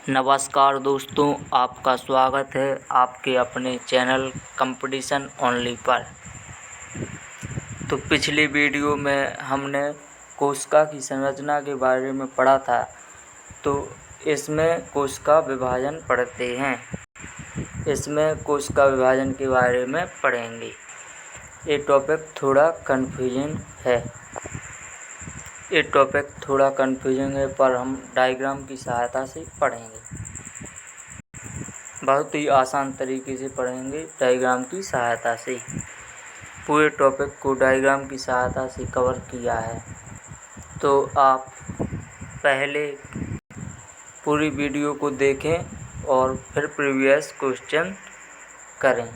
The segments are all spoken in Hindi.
नमस्कार दोस्तों, आपका स्वागत है आपके अपने चैनल कंपटीशन ओनली पर। तो पिछली वीडियो में हमने कोशिका की संरचना के बारे में पढ़ा था। तो इसमें कोशिका विभाजन पढ़ते हैं। इसमें कोशिका विभाजन के बारे में पढ़ेंगे। ये टॉपिक थोड़ा कन्फ्यूजन है पर हम डायग्राम की सहायता से पढ़ेंगे। बहुत ही आसान तरीके से पढ़ेंगे डायग्राम की सहायता से। पूरे टॉपिक को डायग्राम की सहायता से कवर किया है। तो आप पहले पूरी वीडियो को देखें और फिर प्रीवियस क्वेश्चन करें।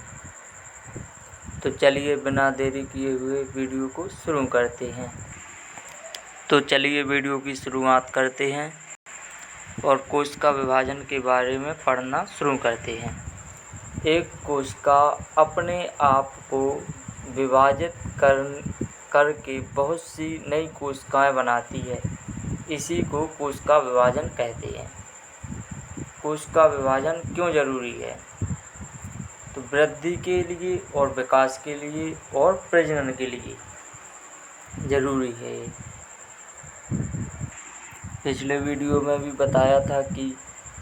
तो चलिए बिना देरी किए हुए वीडियो को शुरू करते हैं। तो चलिए वीडियो की शुरुआत करते हैं और कोशिका विभाजन के बारे में पढ़ना शुरू करते हैं। एक कोशिका अपने आप को विभाजित करके बहुत सी नई कोशिकाएं बनाती है। इसी को कोशिका विभाजन कहते हैं। कोशिका विभाजन क्यों ज़रूरी है? तो वृद्धि के लिए और विकास के लिए और प्रजनन के लिए ज़रूरी है। पिछले वीडियो में भी बताया था कि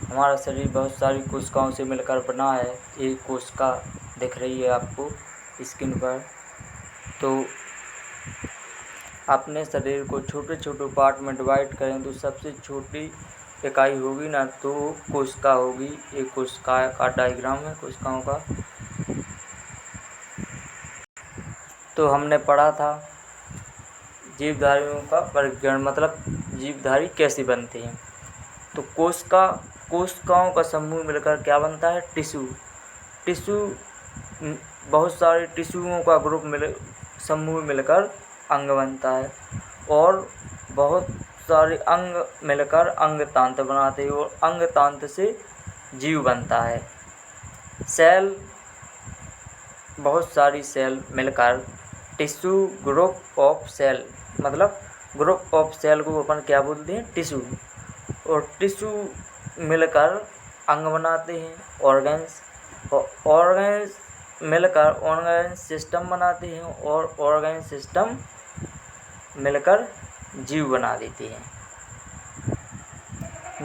हमारा शरीर बहुत सारी कोशिकाओं से मिलकर बना है। एक कोशिका दिख रही है आपको स्क्रीन पर। तो अपने शरीर को छोटे छोटे पार्ट में डिवाइड करें तो सबसे छोटी इकाई होगी ना तो कोशिका होगी। एक कोशिका का डायग्राम है कोशिकाओं का। तो हमने पढ़ा था जीवधारियों का वर्गीकरण, मतलब जीवधारी कैसे बनते हैं। तो कोशिकाओं का समूह मिलकर क्या बनता है? टिश्यू बहुत सारे टिश्यूओं का समूह मिलकर अंग बनता है और बहुत सारे अंग मिलकर अंगतंत्र बनाते हैं और अंगतंत्र से जीव बनता है। सेल, बहुत सारी सेल मिलकर टिश्यू ग्रुप ऑफ सेल, मतलब ग्रुप ऑफ सेल को अपन क्या बोलते हैं? टिश्यू। और टिश्यू मिलकर अंग बनाते हैं, ऑर्गन्स। और ऑर्गन्स मिलकर ऑर्गन सिस्टम बनाते हैं और ऑर्गन सिस्टम मिलकर जीव बना देते हैं।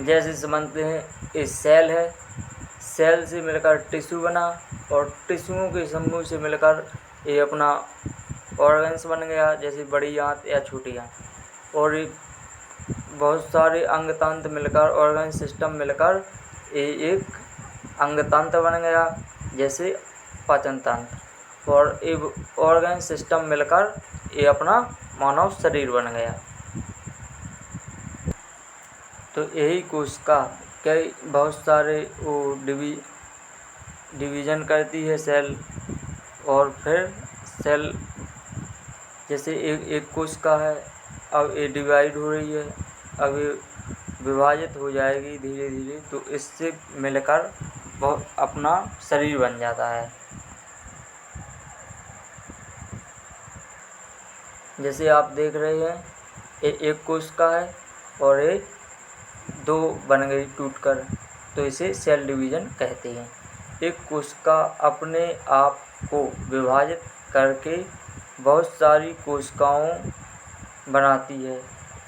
जैसे समझते हैं ये सेल है, सेल से मिलकर टिश्यू बना और टिश्यूओं के समूह से मिलकर ये अपना ऑर्गन्स बन गया, जैसे बड़ी आंत या छोटी आंत। और बहुत सारे अंगतंत्र मिलकर ऑर्गन सिस्टम मिलकर ये एक अंगतंत्र बन गया, जैसे पाचन तंत्र। और ये ऑर्गन सिस्टम मिलकर ये अपना मानव शरीर बन गया। तो यही कोशिका कई बहुत सारे वो डिवीज़न करती है सेल। और फिर सेल जैसे एक कोशिका है, अब ये डिवाइड हो रही है, अब ये विभाजित हो जाएगी धीरे धीरे। तो इससे मिलकर बहुत अपना शरीर बन जाता है। जैसे आप देख रहे हैं ये एक कोशिका है और ये दो बन गई टूटकर, तो इसे सेल डिवीज़न कहते हैं। एक कोशिका अपने आप को विभाजित करके बहुत सारी कोशिकाओं बनाती है।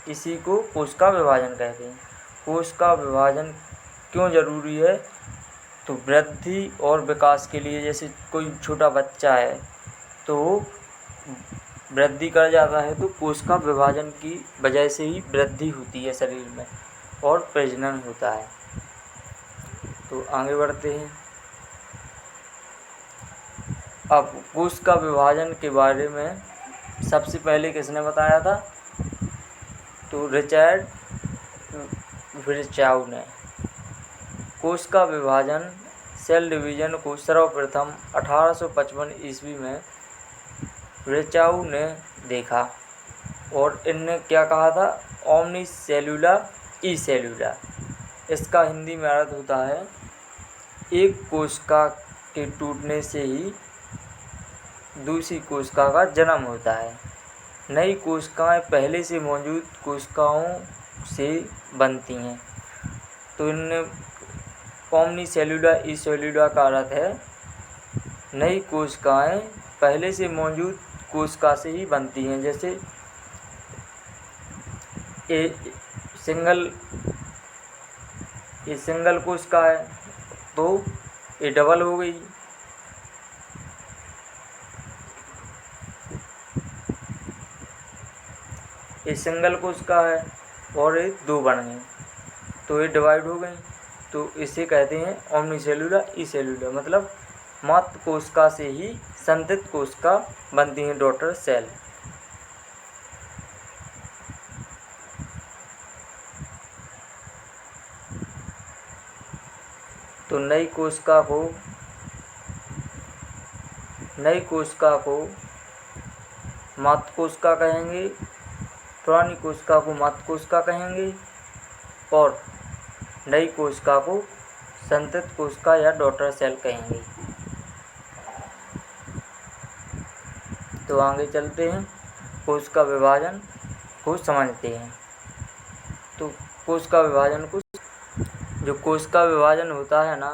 इसी को कोशिका विभाजन कहते हैं। कोशिका विभाजन क्यों ज़रूरी है? तो वृद्धि और विकास के लिए। जैसे कोई छोटा बच्चा है तो वृद्धि कर जाता है, तो कोशिका विभाजन की वजह से ही वृद्धि होती है शरीर में और प्रजनन होता है। तो आगे बढ़ते हैं। अब कोशिका विभाजन के बारे में सबसे पहले किसने बताया था? तो रिचर्ड विर्चाउ ने। कोशिका विभाजन, सेल डिवीज़न को सर्वप्रथम 1855 ईस्वी में विर्चाउ ने देखा और इनने क्या कहा था? ओमनी सेलुला ई सेलुला। इसका हिंदी में अर्थ होता है एक कोशिका के टूटने से ही दूसरी कोशिका का जन्म होता है। नई कोशिकाएं पहले से मौजूद कोशिकाओं से बनती हैं। तो इनने ओमनी सेलुलर ई सेलुलर का अर्थ है नई कोशिकाएं पहले से मौजूद कोशिका से ही बनती हैं। जैसे ये सिंगल कोशिका है तो ये डबल हो गई। ये सिंगल कोशिका है और ये दो बन गई तो ये डिवाइड हो गई, तो इसे कहते हैं ओमनी सेलुलर ई सेलुलर, मतलब मातृ कोशिका से ही संतत कोशिका बनती हैं, डॉटर सेल। तो नई कोशिका को मातृ कोशिका कहेंगे, पुरानी कोशिका को मातृ कोशिका कहेंगे और नई कोशिका को संतत कोशिका या डॉटर सेल कहेंगे। तो आगे चलते हैं, कोशिका विभाजन को समझते हैं। तो कोशिका विभाजन होता है ना,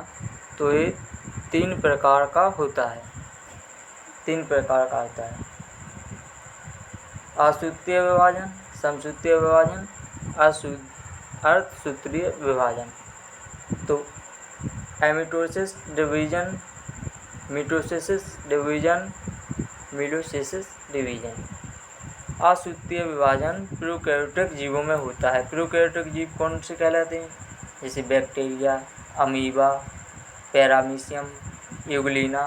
तो ये तीन प्रकार का होता है। असूत्रीय विभाजन, समसूत्रीय विभाजन, अर्धसूत्रीय विभाजन। तो एमिटोसिस डिवीजन, मिटोसिस डिवीजन। असूत्रीय विभाजन प्रोकैरियोटिक जीवों में होता है। प्रोकैरियोटिक जीव कौन से कहलाते हैं? जैसे बैक्टीरिया, अमीबा, पैरामीशियम, यूग्लिना,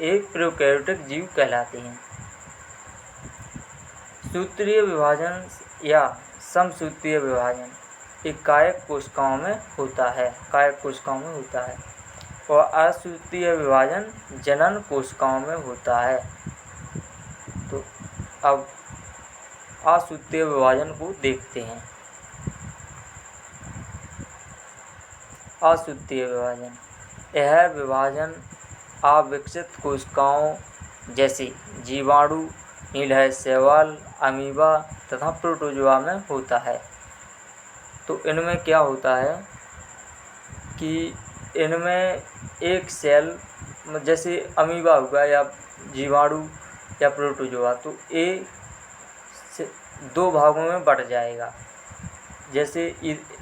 ये प्रोकैरियोटिक जीव कहलाते हैं। सूत्रीय विभाजन या समसूत्रीय विभाजन एक कायक कोशिकाओं में होता है और असूत्रीय विभाजन जनन कोशिकाओं में होता है। तो अब असूत्रीय विभाजन को देखते हैं। असूत्रीय विभाजन, यह विभाजन अविकसित कोशिकाओं जैसे जीवाणु, नीलहर शैवाल, अमीबा तथा प्रोटोजोआ में होता है। तो इनमें क्या होता है कि इनमें एक सेल, जैसे अमीबा हुआ या जीवाणु या प्रोटोजोआ, तो ये दो भागों में बढ़ जाएगा। जैसे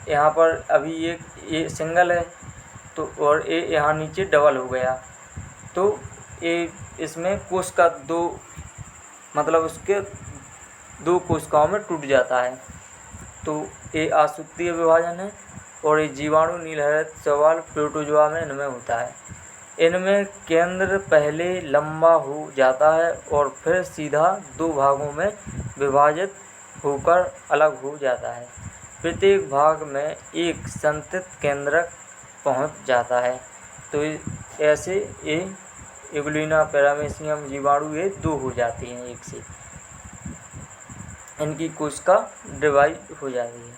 यहाँ पर अभी ये सिंगल है तो और ये यहाँ नीचे डबल हो गया, तो ये इसमें कोशिका दो, मतलब उसके दो कोशिकाओं में टूट जाता है। तो ये असूत्रीय विभाजन है और ये जीवाणु, नीलहर शैवाल, प्रोटोजोआ में इनमें होता है। इनमें केंद्र पहले लंबा हो जाता है और फिर सीधा दो भागों में विभाजित होकर अलग हो जाता है। प्रत्येक भाग में एक संतत केंद्रक पहुंच जाता है। तो ऐसे ये यूग्लिना, पैरामीशियम, जीवाणु ये दो हो जाती हैं, एक से इनकी कोशिका डिवाइड हो जाती है।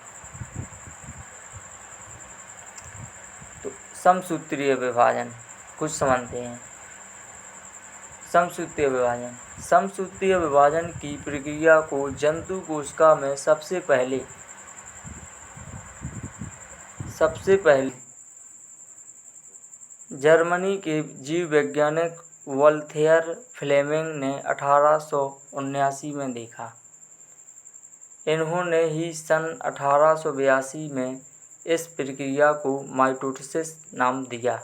तो समसूत्रीय विभाजन कुछ समझते हैं। समसूत्रीय विभाजन की प्रक्रिया को जंतु कोशिका में सबसे पहले जर्मनी के जीव वैज्ञानिक वोल्थेयर फ्लेमिंग ने 1879 में देखा। इन्होंने ही सन 1882 में इस प्रक्रिया को माइटोसिस नाम दिया।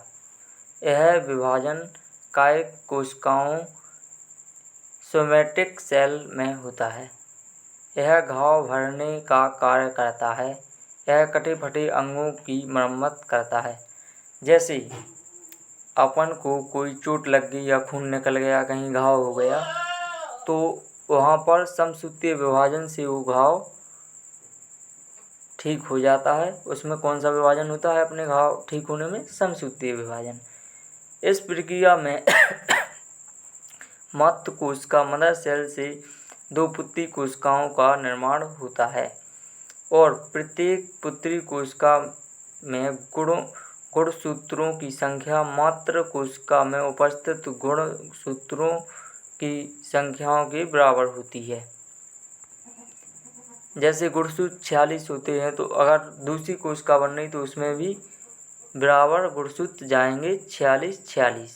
यह विभाजन कायिक कोशिकाओं सोमैटिक सेल में होता है। यह घाव भरने का कार्य करता है। यह कटे फटे अंगों की मरम्मत करता है। जैसे अपन को कोई चोट लग गई या खून निकल गया, कहीं घाव हो गया, तो वहाँ पर समसूत्रीय विभाजन से वो घाव ठीक हो जाता है। उसमें कौन सा विभाजन होता है अपने घाव ठीक होने में? समसूत्रीय विभाजन। इस प्रक्रिया में मातृ कोशिका मदर सेल से दो पुत्री कोशिकाओं का निर्माण होता है और प्रत्येक पुत्री कोशिका में गुणसूत्रों की संख्या मातृ कोशिका में उपस्थित गुणसूत्रों की संख्याओं के बराबर होती है। जैसे गुणसूत्र 46 होते हैं, तो अगर दूसरी कोशिका बन रही तो उसमें भी बराबर गुणसूत्र जाएंगे 46 46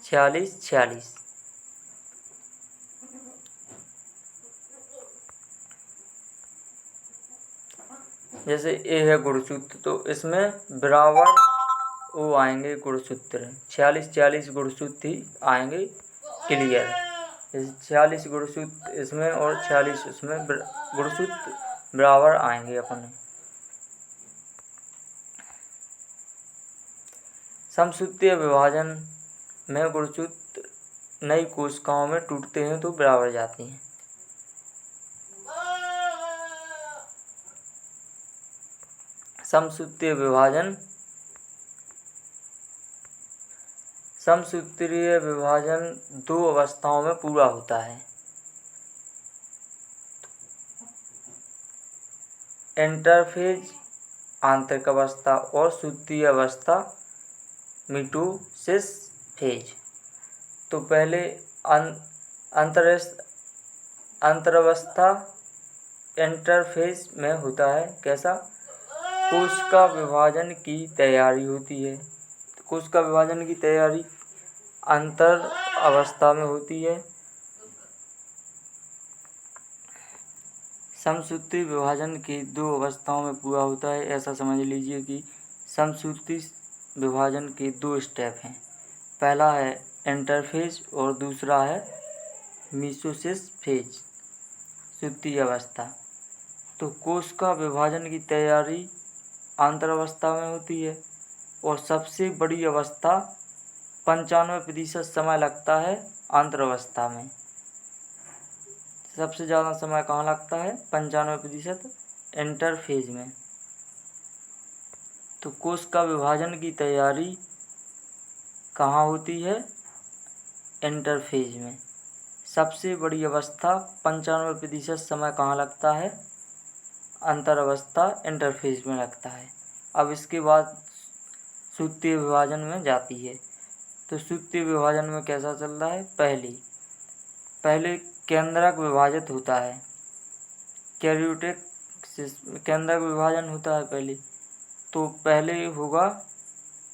46 46। जैसे ए है गुणसूत्र तो इसमें बराबर वो आएंगे गुणसूत्र 46 46 गुणसूत्र ही आएंगे क्लियर। जैसे 46 गुणसूत्र इसमें और 46 उसमें गुणसूत्र बराबर आएंगे अपने। समसूत्रीय विभाजन में गुणसूत्र नई कोशिकाओं में टूटते हैं तो बराबर जाती हैं। समसूत्रीय विभाजन दो अवस्थाओं में पूरा होता है। इंटरफेज आंतरिक अवस्था और सूत्रीय अवस्था मिटोसिस फेज। तो पहले अंतरावस्था इंटरफेज में होता है। कैसा? कोशिका विभाजन की तैयारी होती है। कोशिका विभाजन की तैयारी अंतर अवस्था में होती है। समसूत्री विभाजन की दो अवस्थाओं में पूरा होता है। ऐसा समझ लीजिए कि समसूत्री विभाजन के दो स्टेप हैं। पहला है इंटरफेज और दूसरा है मेसोसिस फेज, सूत्रीय अवस्था। तो कोशिका विभाजन की तैयारी अंतरावस्था में होती है और सबसे बड़ी अवस्था 95% समय लगता है अंतरावस्था में। सबसे ज़्यादा समय कहाँ लगता है? 95% इंटरफेज में। तो कोशिका विभाजन की तैयारी कहाँ होती है? इंटरफेज में। सबसे बड़ी अवस्था 95% समय कहाँ लगता है? अंतरावस्था इंटरफेज में लगता है। अब इसके बाद सूत्रीय विभाजन में जाती है। तो सूत्रीय विभाजन में कैसा चल रहा है? पहले केंद्रक विभाजित होता है। कैरियोटिक केंद्रक विभाजन होता है पहले। तो पहले होगा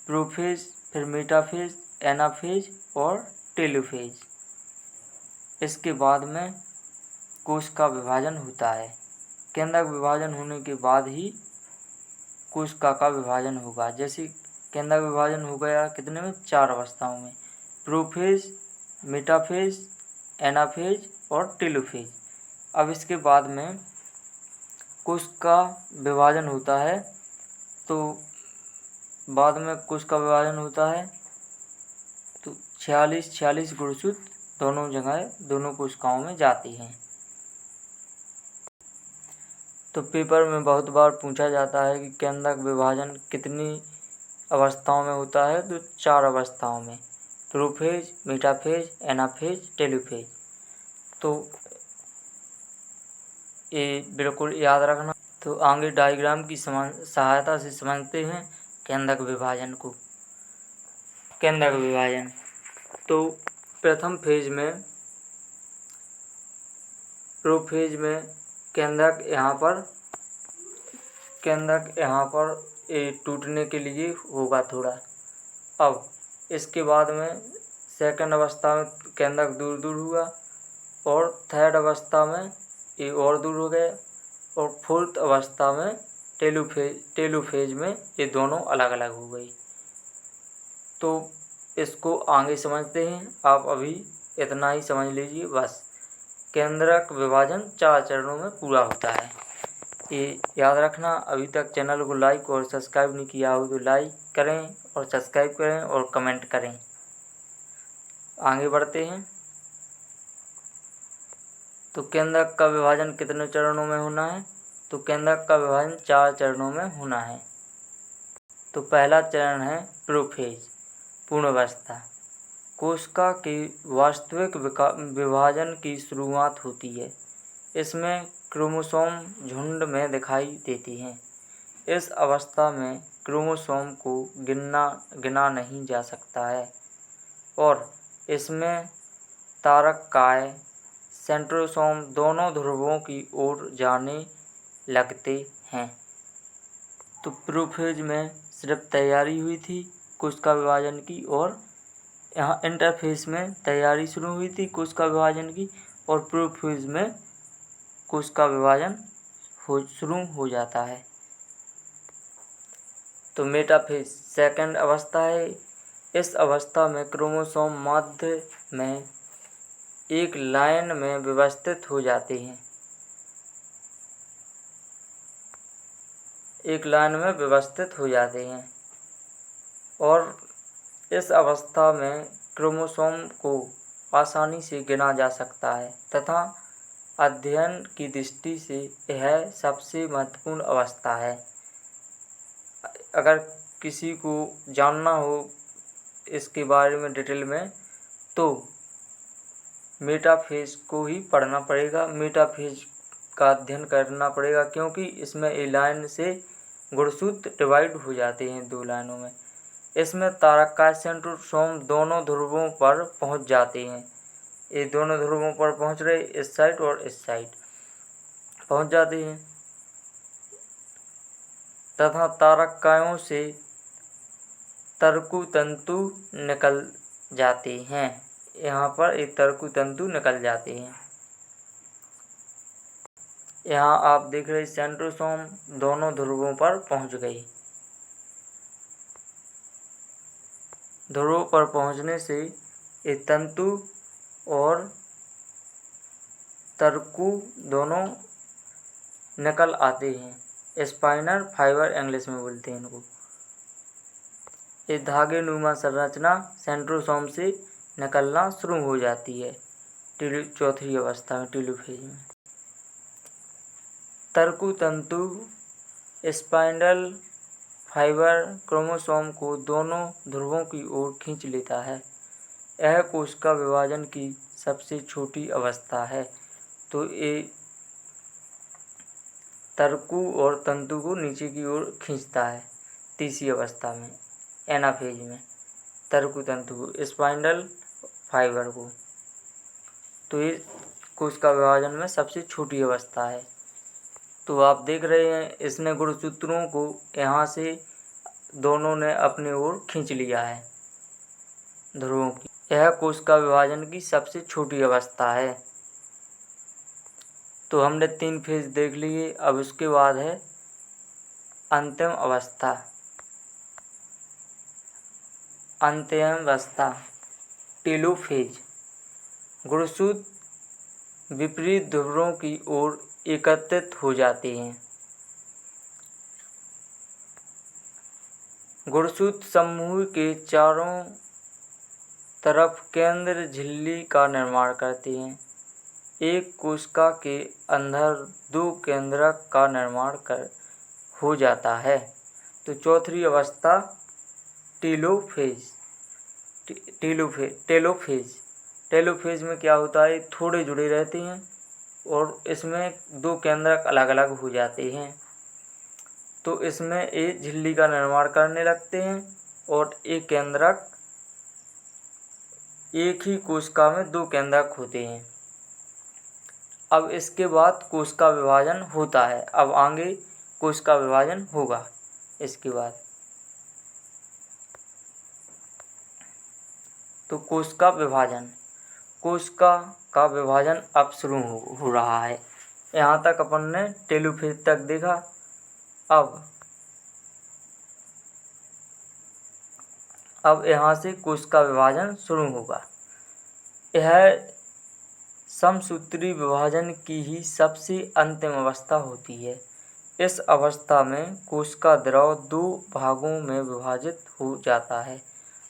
प्रोफेज, फिर मेटाफेज, एनाफेज और टेलोफेज। इसके बाद में कोशिका विभाजन होता है। केंद्रक विभाजन होने के बाद ही कोशिका का विभाजन होगा। जैसे केंद्रक विभाजन हो गया कितने में? 4 अवस्थाओं में, प्रोफेज, मेटाफेज, एनाफेज और टेलोफेज। अब इसके बाद में कोशिका विभाजन होता है। तो बाद में कोशिका विभाजन होता है तो 46 46 गुणसूत्र दोनों जगह दोनों कोशिकाओं में जाती हैं। तो पेपर में बहुत बार पूछा जाता है कि केंद्रक विभाजन कितनी अवस्थाओं में होता है? तो 4 अवस्थाओं में, प्रोफेज, मेटाफेज, एनाफेज, टेलोफेज। तो ये बिल्कुल याद रखना। तो आगे डायग्राम की सहायता से समझते हैं केंद्रक विभाजन को। केंद्रक विभाजन तो प्रथम फेज में, प्रोफेज में केंद्रक यहाँ पर टूटने के लिए होगा थोड़ा। अब इसके बाद में सेकंड अवस्था में केंद्रक दूर दूर हुआ और थर्ड अवस्था में ये और दूर हो गए और फोर्थ अवस्था में टेलोफेज में ये दोनों अलग अलग हो गई। तो इसको आगे समझते हैं। आप अभी इतना ही समझ लीजिए बस। केंद्रक विभाजन 4 चरणों में पूरा होता है, ये याद रखना। अभी तक चैनल को लाइक और सब्सक्राइब नहीं किया हो तो लाइक करें और सब्सक्राइब करें और कमेंट करें। आगे बढ़ते हैं। तो केंद्रक का विभाजन कितने चरणों में होना है? तो केंद्रक का विभाजन 4 चरणों में होना है। तो पहला चरण है प्रोफेज, पूर्णावस्था। कोशिका के वास्तविक विभाजन की शुरुआत होती है। इसमें क्रोमोसोम झुंड में दिखाई देती हैं। इस अवस्था में क्रोमोसोम को गिना नहीं जा सकता है और इसमें तारककाय, सेंट्रोसोम दोनों ध्रुवों की ओर जाने लगते हैं। तो प्रोफेज में सिर्फ तैयारी हुई थी कोशिका विभाजन की, और यहाँ इंटरफेज में तैयारी शुरू हुई थी कोशिका विभाजन की, और प्रोफेज में कोशिका विभाजन शुरू हो जाता है। तो मेटाफेज सेकंड अवस्था है। इस अवस्था में क्रोमोसोम माध्य में एक लाइन में व्यवस्थित हो जाते हैं। एक लाइन में व्यवस्थित हो जाते हैं और इस अवस्था में क्रोमोसोम को आसानी से गिना जा सकता है तथा अध्ययन की दृष्टि से यह सबसे महत्वपूर्ण अवस्था है। अगर किसी को जानना हो इसके बारे में डिटेल में तो मेटाफेज को ही पढ़ना पड़ेगा, मेटाफेज का अध्ययन करना पड़ेगा, क्योंकि इसमें ए लाइन से गुणसूत्र डिवाइड हो जाते हैं 2 लाइनों में। इसमें तारकाय सेंट्रोसोम दोनों ध्रुवों पर पहुंच जाते हैं। ये दोनों ध्रुवों पर पहुंच रहे, इस साइड और इस साइड पहुंच जाते हैं तथा तारकायों से तरकु तंतु निकल जाते हैं। यहाँ पर एक तरकु तंतु निकल जाते हैं। यहाँ आप देख रहे सेंट्रोसोम दोनों ध्रुवों पर पहुंच गई। ध्रुवों पर पहुंचने से ये तंतु और तरकु दोनों निकल आते हैं। स्पाइनल फाइबर इंग्लिश में बोलते हैं इनको। ये धागे नुमा संरचना सेंट्रोसोम से निकलना शुरू हो जाती है चौथी अवस्था में, टेलोफेज में। तरकु तंतु स्पाइनल फाइबर क्रोमोसोम को दोनों ध्रुवों की ओर खींच लेता है। यह कोशिका विभाजन की सबसे छोटी अवस्था है। तो ये तरकु और तंतु को नीचे की ओर खींचता है। तीसरी अवस्था में एनाफेज में तरकु तंतु को, स्पाइनल फाइबर को। तो ये कोशिका विभाजन में सबसे छोटी अवस्था है। तो आप देख रहे हैं इसने गुणसूत्रों को यहाँ से दोनों ने अपनी ओर खींच लिया है ध्रुवों की। यह कोशिका विभाजन की सबसे छोटी अवस्था है। तो हमने 3 फेज देख लिए। अब उसके बाद है अंतिम अवस्था। अंतिम अवस्था टेलोफेज। गुणसूत्र विपरीत ध्रुवों की ओर एकत्रित हो जाते हैं। गुणसूत्र समूह के चारों तरफ केंद्र झिल्ली का निर्माण करते हैं। एक कोशिका के अंदर 2 केंद्रक का निर्माण हो जाता है। तो चौथी अवस्था टेलोफेज। टेलोफेज में क्या होता है, थोड़े जुड़े रहते हैं और इसमें 2 केंद्रक अलग अलग हो जाते हैं। तो इसमें एक झिल्ली का निर्माण करने लगते हैं और एक केंद्रक, एक ही कोशिका में 2 केंद्रक होते हैं। अब इसके बाद कोशिका विभाजन होता है। अब आगे कोशिका विभाजन होगा इसके बाद। तो कोशिका विभाजन, कोशिका का विभाजन अब शुरू हो रहा है। यहाँ तक अपन ने टेलोफेज तक देखा। अब यहाँ से कोशिका विभाजन शुरू होगा। यह समसूत्री विभाजन की ही सबसे अंतिम अवस्था होती है। इस अवस्था में कोशिका द्रव 2 भागों में विभाजित हो जाता है,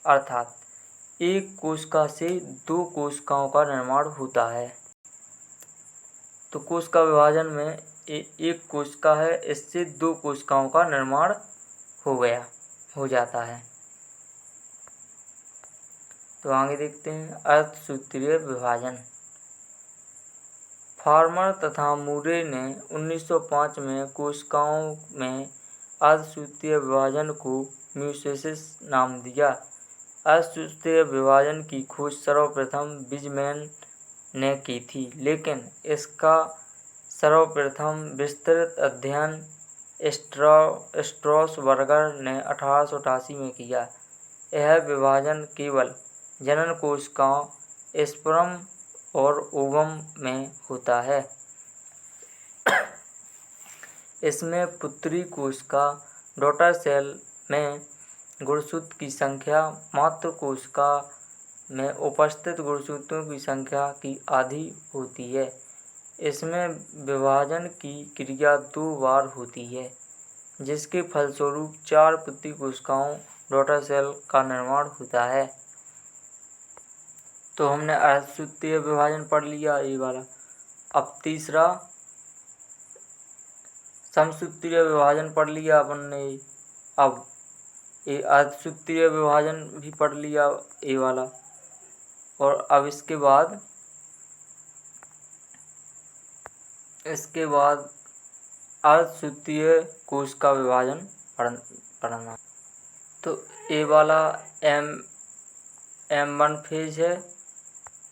अर्थात एक कोशिका से 2 कोशिकाओं का निर्माण होता है। तो कोशिका विभाजन में एक कोशिका है, इससे 2 कोशिकाओं का निर्माण हो जाता है। तो आगे देखते हैं अर्धसूत्रीय विभाजन। फार्मर तथा मूरे ने 1905 में कोशिकाओं में अर्धसूत्रीय विभाजन को म्यूटेसिस नाम दिया। अर्धसूत्रीय विभाजन की खोज सर्वप्रथम बिजमैन ने की थी, लेकिन इसका सर्वप्रथम विस्तृत अध्ययन स्ट्रॉसबर्गर ने 1888 में किया। यह विभाजन केवल जनन कोशिकाओं स्पर्म और ओवम में होता है। इसमें पुत्री कोशिका डॉटर सेल में गुणसूत्र की संख्या मातृ कोशिका में उपस्थित गुणसूत्रों की संख्या की आधी होती है। इसमें विभाजन की क्रिया 2 बार होती है, जिसके फलस्वरूप 4 पुत्री कोशिकाओं डॉटर सेल का निर्माण होता है। तो हमने अर्धसूत्रीय विभाजन पढ़ लिया ये वाला। अब तीसरा समसूत्रीय विभाजन पढ़ लिया अपन ने। अब ये अर्धसूत्रीय विभाजन भी पढ़ लिया ये वाला। और अब इसके बाद अर्धसूत्रीय कोशिका विभाजन पढ़ना। तो ये वाला M1 फेज है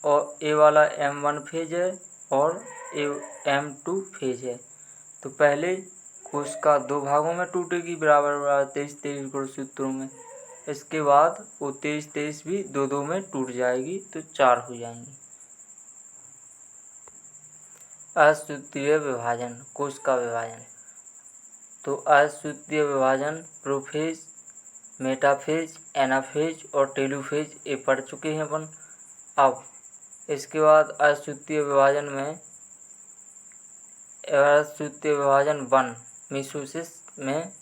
और ये वाला M1 फेज है और ये M2 फेज है। तो पहले कोशिका 2 भागों में टूटेगी बराबर 23-23 गुणसूत्रों में। इसके बाद वो 23-23 भी 2-2 में टूट जाएगी तो 4 हो जाएंगी। असूत्रीय विभाजन कोशिका विभाजन। तो असूत्रीय विभाजन प्रोफेज, मेटाफेज, एनाफेज और टेलोफेज ये पढ़ चुके हैं अपन। अब इसके बाद असूत्रीय विभाजन में असूत्रीय विभाजन 1 मीसोसिस में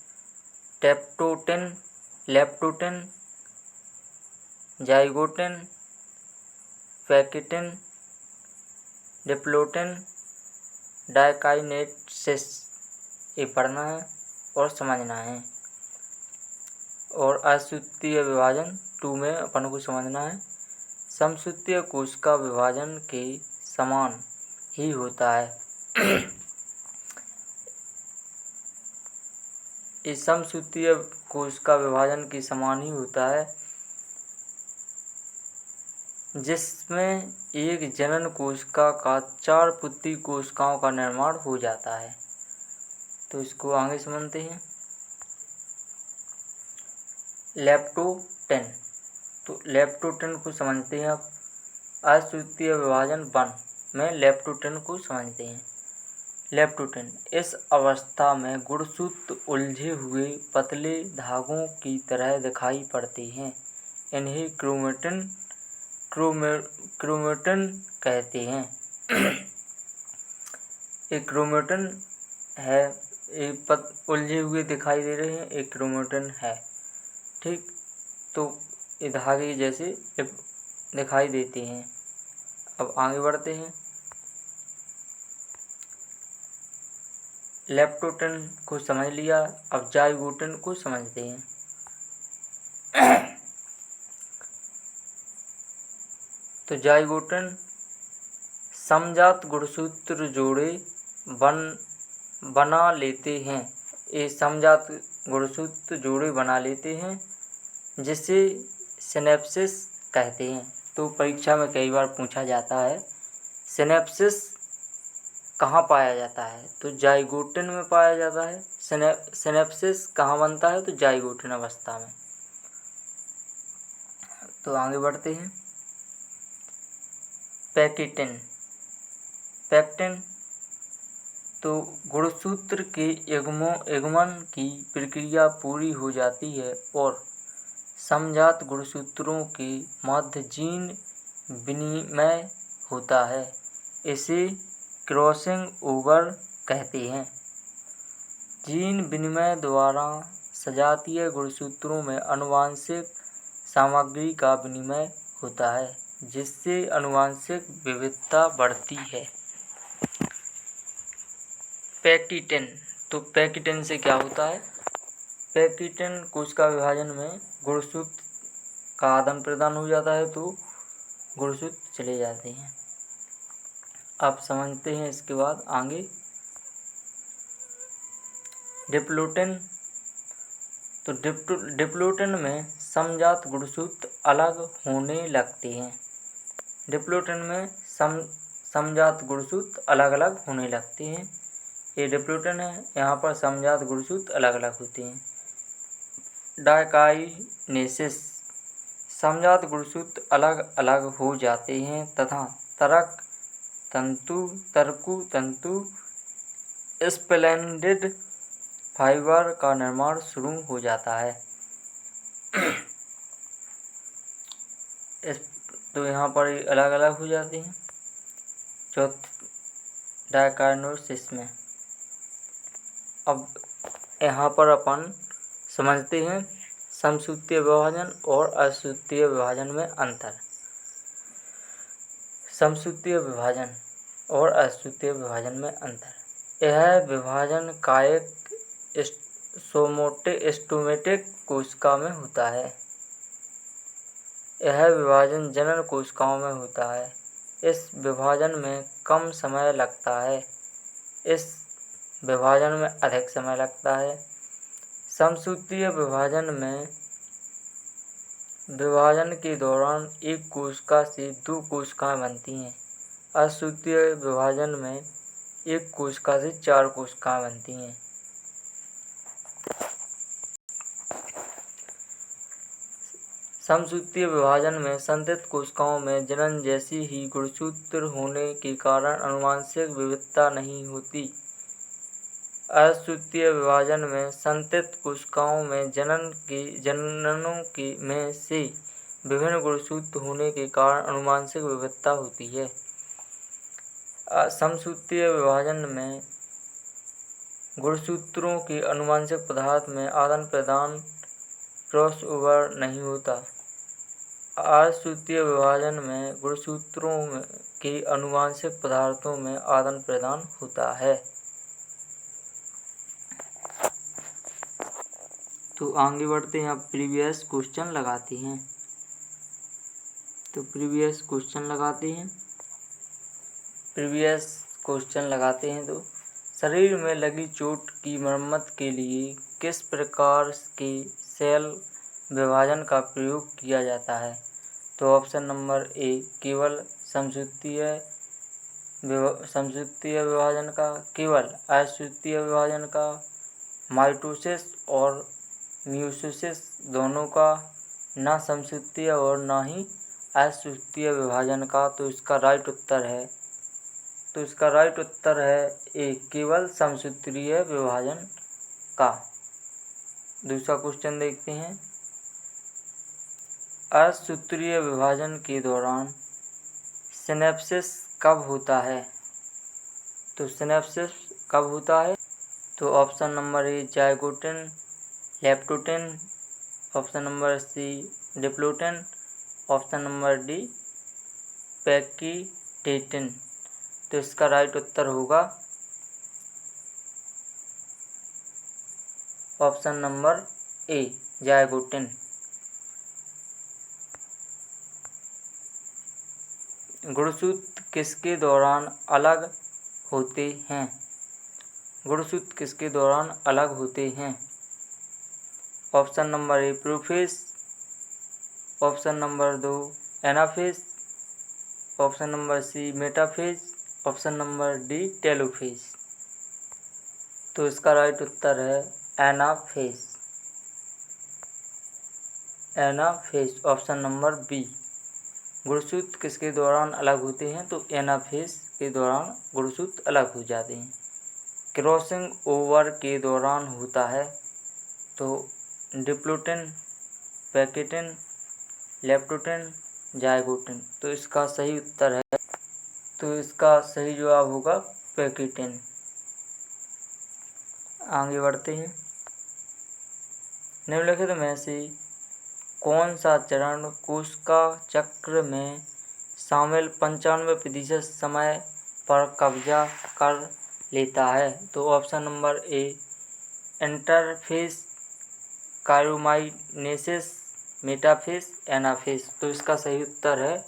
टेप्टोटेन, लेप्टोटेन, जाइगोटेन, पैकेटेन, डिप्लोटेन, डाइकाइनेसिस ये पढ़ना है और समझना है। और असूत्रीय विभाजन 2 में अपन को समझना है समसूत्रीय कोशिका विभाजन के समान ही होता है। इस समसूत्रीय कोशिका विभाजन के समान ही होता है, जिसमें एक जनन कोशिका का 4 पुत्री कोशिकाओं का निर्माण हो जाता है। तो इसको आगे समझते हैं। लेप्टोटेन। तो लेप्टोटेन को समझते हैं अब। असूत्रीय विभाजन 1 में लेप्टोटेन को समझते हैं। लेप्टोटेन इस अवस्था में गुणसूत्र उलझे हुए पतले धागों की तरह दिखाई पड़ते हैं। इन्हें क्रोमेटिन कहते हैं। एक क्रोमेटिन है, एक उलझे हुए दिखाई दे रहे हैं, एक क्रोमेटिन है। ठीक, तो ये धागे जैसे दिखाई देते हैं। अब आगे बढ़ते हैं। लेप्टोटेन को समझ लिया, अब जाइगोटेन को समझते हैं। तो जाइगोटेन समजात गुणसूत्र जोड़े बना लेते हैं। ये समजात गुणसूत्र जोड़े बना लेते हैं, जिसे सिनेप्सिस कहते हैं। तो परीक्षा में कई बार पूछा जाता है सिनेप्सिस कहाँ पाया जाता है, तो जाइगोटेन में पाया जाता है। सिनेप्सिस कहाँ बनता है, तो जाइगोटेन अवस्था में। तो आगे बढ़ते हैं। पैक्टिन। तो गुणसूत्र के युग्मन की प्रक्रिया पूरी हो जाती है और समजात गुणसूत्रों के मध्य जीन विनिमय होता है। इसे क्रॉसिंग ओवर कहते हैं। जीन विनिमय द्वारा सजातीय गुणसूत्रों में आनुवंशिक सामग्री का विनिमय होता है, जिससे आनुवंशिक विविधता बढ़ती है। पैक्टिन। तो पैक्टिन से क्या होता है? पैक्टिन कोशिका विभाजन में गुणसूत्र का आदान प्रदान हो जाता है, तो गुणसूत्र चले जाते हैं। अब समझते हैं इसके बाद आगे डिप्लोटेन। तो डिप्लोटेन में समजात गुणसूत्र अलग होने लगते हैं। डिप्लोटेन में समजात गुणसूत्र अलग अलग होने लगते हैं, ये डिप्लूटन है। यहाँ पर समजात गुणसूत्र अलग अलग होते हैं। डायकाइनेसिस, समजात गुणसूत्र अलग अलग हो जाते हैं तथा तरकु तंतु स्प्लेंडेड फाइबर का निर्माण शुरू हो जाता है। तो यहाँ पर अलग अलग हो जाते हैं। डायकाइनेसिस में अब यहाँ पर अपन समझते हैं समसूत्रीय विभाजन और असूत्रीय विभाजन में अंतर। समसूत्रीय विभाजन और असूत्रीय विभाजन में अंतर। यह विभाजन कायिक स्टोमेटिक कोशिका में होता है। यह विभाजन जनन कोशिकाओं में होता है। इस विभाजन में कम समय लगता है, इस विभाजन में अधिक समय लगता है। समसूत्रीय विभाजन में विभाजन के दौरान एक कोशिका से 2 कोशिकाएं बनती हैं। असूत्रीय विभाजन में एक कोशिका से 4 कोशिकाएं बनती हैं। समसूत्रीय विभाजन में संतत कोशिकाओं में जनन जैसी ही गुणसूत्र होने के कारण आनुवंशिक विविधता नहीं होती। असूत्रीय विभाजन में संतत कोशिकाओं में जननों में से विभिन्न गुणसूत्र होने के कारण आनुवंशिक विविधता होती है। समसूत्रीय विभाजन में गुणसूत्रों के आनुवंशिक पदार्थ में आदान प्रदान क्रॉसओवर नहीं होता। असूत्रीय विभाजन में गुणसूत्रों के आनुवंशिक पदार्थों में आदान प्रदान होता है। तो आगे बढ़ते हैं। अब प्रीवियस क्वेश्चन लगाते हैं। तो प्रीवियस क्वेश्चन लगाते हैं। तो शरीर में लगी चोट की मरम्मत के लिए किस प्रकार के सेल विभाजन का प्रयोग किया जाता है? तो ऑप्शन नंबर ए केवल समसूत्रीय विभाजन का, केवल असूत्रीय विभाजन का, माइटोसिस और मियोसिस दोनों का, ना समसूत्रीय और ना ही असूत्रीय विभाजन का। तो इसका राइट उत्तर है ए केवल समसूत्रीय विभाजन का। दूसरा क्वेश्चन देखते हैं। असूत्रीय विभाजन के दौरान सिनेप्सिस कब होता है? तो सिनेप्सिस कब होता है? तो option number A zygotene leptotene, option number C diplotene, option number D pachytene. तो इसका राइट उत्तर होगा ऑप्शन नंबर ए जाइगोटिन। गुणसूत्र किसके दौरान अलग होते हैं? गुणसूत्र किसके दौरान अलग होते हैं? Option number A prophase, option number 2 anaphase, option number C metaphase, option number D telophase. तो इसका राइट उत्तर है एनाफेज, ऑप्शन नंबर बी। गुणसूत्र किसके दौरान अलग होते हैं? तो एनाफेज के दौरान गुणसूत्र अलग हो जाते हैं। क्रॉसिंग ओवर के दौरान होता है। तो डिप्लोटिन, पैक्सीडेटिन, लेप्टोटिन, जाइगोटिन। तो इसका सही उत्तर है, तो इसका सही जवाब होगा पैक्सीडेटिन। आगे बढ़ते हैं। निम्नलिखित में से कौन सा चरण कोशिका चक्र में शामिल 95% समय पर कब्जा कर लेता है? तो option number A interphase, karyokinesis, metaphase, anaphase. तो इसका सही उत्तर है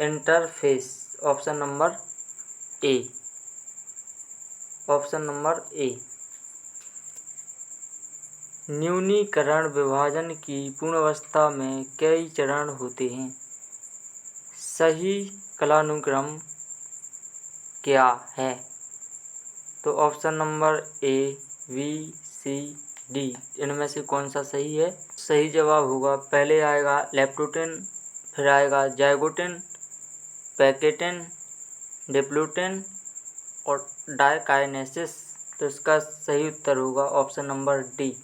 interphase, option number A, option number A. न्यूनीकरण विभाजन की पूर्णावस्था में कई चरण होते हैं। सही कालानुक्रम क्या है? तो option number A, B, C, D इनमें से कौन सा सही है? सही जवाब होगा, पहले आएगा लेप्टोटेन, फिर आएगा जाइगोटेन, पैकेटेन, डिप्लोटेन और डायकाइनेसिस। तो इसका सही उत्तर होगा option number D.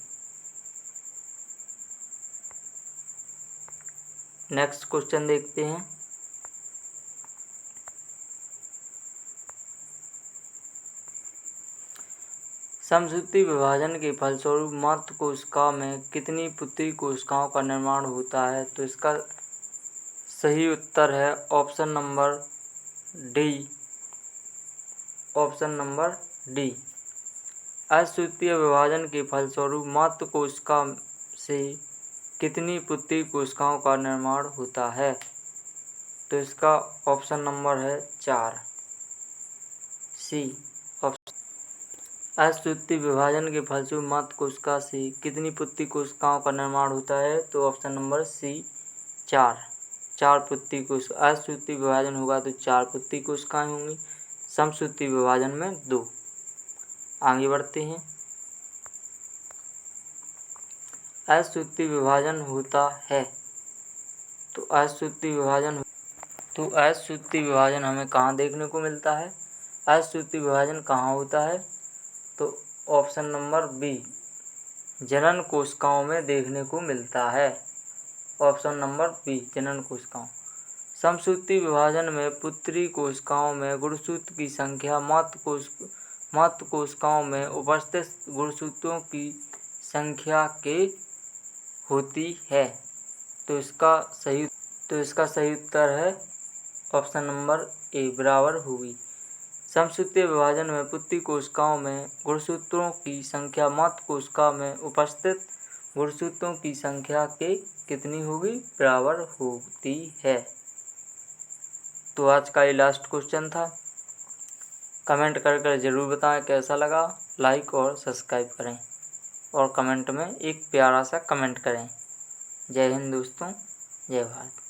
Next question देखते हैं। समसूत्री विभाजन के फलस्वरूप मात्र कोशिका में कितनी पुत्री कोशिकाओं का निर्माण होता है? तो इसका सही उत्तर है option number D. Option number D. असूत्रीय विभाजन के फलस्वरूप मात्र कोशिका से कितनी पुत्री कोशिकाओं का निर्माण होता है? तो इसका ऑप्शन नंबर है 4, सी। असूत्रीय विभाजन के फलस्वरूप मात्र कोशिका से कितनी पुत्री कोशिकाओं का निर्माण होता है? तो ऑप्शन नंबर सी 4 पुत्री कोशिका। असूत्रीय विभाजन होगा तो 4 पुत्री कोशिकाएं होंगी, समसूत्री विभाजन में 2। आगे बढ़ते हैं। असूत्रीय विभाजन होता है तो असूत्रीय विभाजन हमें कहाँ देखने को मिलता है? असूत्रीय विभाजन कहाँ होता है? तो ऑप्शन नंबर बी, जनन कोशिकाओं में देखने को मिलता है। ऑप्शन नंबर बी, जनन कोशिकाओं। समसूत्री विभाजन में पुत्री कोशिकाओं में गुणसूत्र की संख्या मात्र कोशिकाओं में उपस्थित गुणसूत्रों की संख्या के होती है। तो इसका सही उत्तर है ऑप्शन नंबर ए, बराबर होगी। समसूत्री विभाजन में पुत्री कोशिकाओं में गुणसूत्रों की संख्या मात्र कोशिका में उपस्थित गुणसूत्रों की संख्या के कितनी होगी? बराबर होती है। तो आज का ये लास्ट क्वेश्चन था। कमेंट कर ज़रूर बताएं कैसा लगा। लाइक और सब्सक्राइब करें और कमेंट में एक प्यारा सा कमेंट करें। जय हिंद दोस्तों, जय भारत।